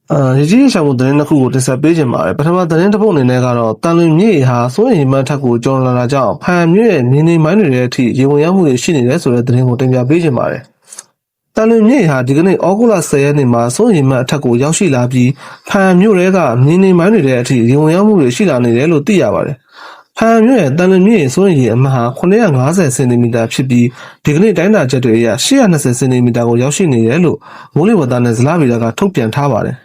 ရည်ကြီးရှာမှုသတင်းတစ်ခုကိုတင်ဆက်ပေးခြင်းပါတယ်ပထမသတင်းတစ်ပုဒ်အနေနဲ့ကတော့တန်လွင်မြေဟာစိုးရိမ်မှန်းထက်ကိုကျော်လာတာကြောင့်ဖန်မြို့ရဲ့နေမိုင်းတွေရဲ့အထိရေဝင်ရောက်မှုတွေရှိနေတယ်ဆိုတဲ့သတင်းကိုတင်ပြပေးခြင်းပါတယ်တန်လွင်မြေဟာဒီကနေ့ဩဂုတ်လ10ရက်နေ့မှာစိုးရိမ်မှန်းအထက်ကိုရောက်ရှိလာပြီးဖန်မြို့ရဲ့ကနေမိုင်းတွေရဲ့အထိရေဝင်ရောက်မှုတွေရှိလာနေတယ်လို့သိရပါတယ်ဖန်မြို့ရဲ့တန်လွင်မြေစိုးရိမ်အမှတ်ဟာ950စင်တီမီတာဖြစ်ပြီးဒီကနေ့တိုင်းတာချက်တွေအရ820စင်တီမီတာကိုရောက်ရှိနေတယ်လို့မိုးလေဝသနဲ့ဇလဗေဒကထုတ်ပြန်ထားပါတယ်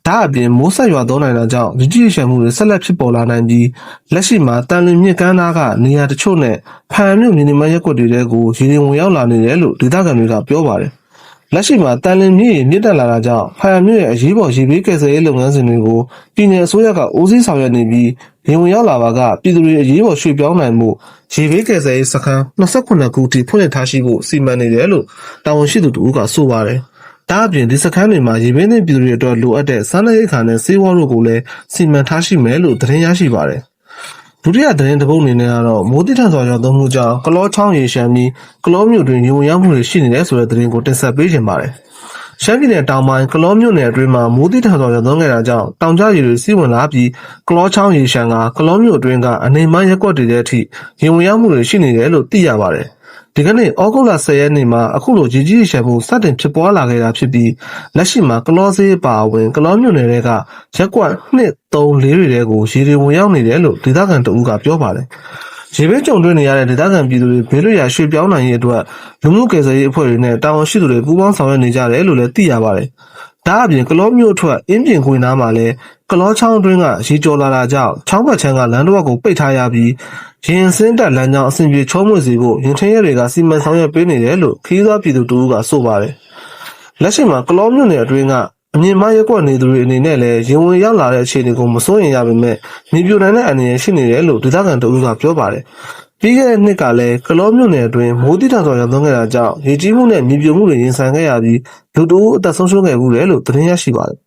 ဒါအပြင်မိုးဆက်ရွာသွန်းနိုင်တာကြောင့်ရည်ရွယ်မှုတွေဆက်လက်ဖြစ်ပေါ်လာနိုင်ပြီးလက်ရှိမှာတန်လွင်မြစ်ကမ်းနားကနေရာတချို့နဲ့ဖန်မြို့မြေနီမရက်ကွက်တွေကိုရေရင်ဝင်ရောက်လာနေတယ်လို့ဒေသခံတွေကပြောပါတယ်။လက်ရှိမှာတန်လွင်မြစ်မြင့်တက်လာတာကြောင့်ဖန်မြို့ရဲ့အရေးပေါ်ရေဘေးကယ်ဆယ်ရေးလုပ်ငန်းစဉ်တွေကိုပြည်내အစိုးရကဦးစီးဆောင်ရွက်နေပြီးရေဝင်ရောက်လာပါကပြည်သူတွေအရေးပေါ်ရွှေ့ပြောင်းနိုင်မှုရေဘေးကယ်ဆယ်ရေးစခန်း29ခုထိဖွင့်လှစ်ထားရှိဖို့စီမံနေတယ်လို့တာဝန်ရှိသူတို့ကဆိုပါတယ်။ဒါအပြင်ဒီစခန်းတွေမှာရေဘေးသင့်ပြည်သူတွေအတွက်လိုအပ်တဲ့စားနပ်ရိက္ခာနဲ့ဆေးဝါးတို့ကိုလည်းစီမံထားရှိမယ်လို့သတင်းရရှိပါတယ်။ဒုတိယသတင်းတစ်ပုဒ်အနေနဲ့ကတော့မိုးတိထန်စွာရောက်သွန်းမှုကြောင့်ကလောချောင်းရေရှမ်းပြီးကလောမြို့တွင်ရေဝင်ရောက်မှုတွေရှိနေတယ်ဆိုတဲ့သတင်းကိုတင်ဆက်ပေးခြင်းပါတယ်။ရှမ်းပြည်နယ်တောင်ပိုင်းကလောမြို့နယ်အတွင်းမှာမိုးတိထန်စွာရောက်သွန်းခဲ့တာကြောင့်တောင်ကျရေတွေစီးဝင်လာပြီးကလောချောင်းရေရှမ်းကကလောမြို့အတွင်းကအနေမိုင်းရက်ကွက်တွေတဲ့အထိရေဝင်ရောက်မှုတွေရှိနေတယ်လို့သိရပါတယ်။ဒီကနေ့ဩဂုတ်လ10ရက်နေ့မှာအခုလိုကြီးကြီးရှမ်းမှုစတင်ဖြစ်ပွားလာခဲ့တာဖြစ်ပြီးလက်ရှိမှာကလောစေးပါဝင်ကလောမြို့နယ်တွေကရက်ကွက်2 3 4တွေကိုရေတွေဝင်ရောက်နေတယ်လို့ဒေသခံတအူးကပြောပါတယ်။ရေဘေးကြုံတွေ့နေရတဲ့ဒေသခံပြည်သူတွေဘေးလွတ်ရာရွှေ့ပြောင်းနိုင်ရေးအတွက်လူမှုကယ်ဆယ်ရေးအဖွဲ့တွေနဲ့တာဝန်ရှိသူတွေပူးပေါင်းဆောင်ရွက်နေကြတယ်လို့လည်းသိရပါတယ်။ဒါအပြင်ကလောမြို့အထွက်အင်းပြင်ခွေနားမှာလည်းကလောချောင်းအတွင်းကရေကျော်လာတာကြောင့်ချောင်းဘက်ချမ်းကလမ်းတစ်ဝက်ကိုပိတ်ထားရပြီးရင်စင်းတက်လမ်းကြောင်းအဆင်ပြေချောမွေ့စေဖို့ရင်ထင်းရဲတွေကစီမံဆောင်ရွက်ပေးနေတယ်လို့ခရီးသွားပြည်သူတို့ကဆိုပါတယ်။လက်ရှိမှာကလောမြို့နယ်အတွင်းကအမြင့်မားရက်ကွက်နေသူတွေအနေနဲ့လည်းရင်ဝင်ရောက်လာတဲ့အခြေအနေကိုမစိုးရင်ရပေမဲ့မြေပြိုနိုင်တဲ့အနေအရှိနေတယ်လို့ဒေသခံတို့ကပြောပါတယ်။ပြီးခဲ့တဲ့နှစ်ကလည်းကလောမြို့နယ်အတွင်းမိုးတိထန်စွာရောက်သွန်းခဲ့တာကြောင့်ရေကြီးမှုနဲ့မြေပြိုမှုတွေရင်ဆိုင်ခဲ့ရပြီးလူတို့အသက်ဆုံးရှုံးခဲ့မှုတယ်လို့သတင်းရရှိပါတယ်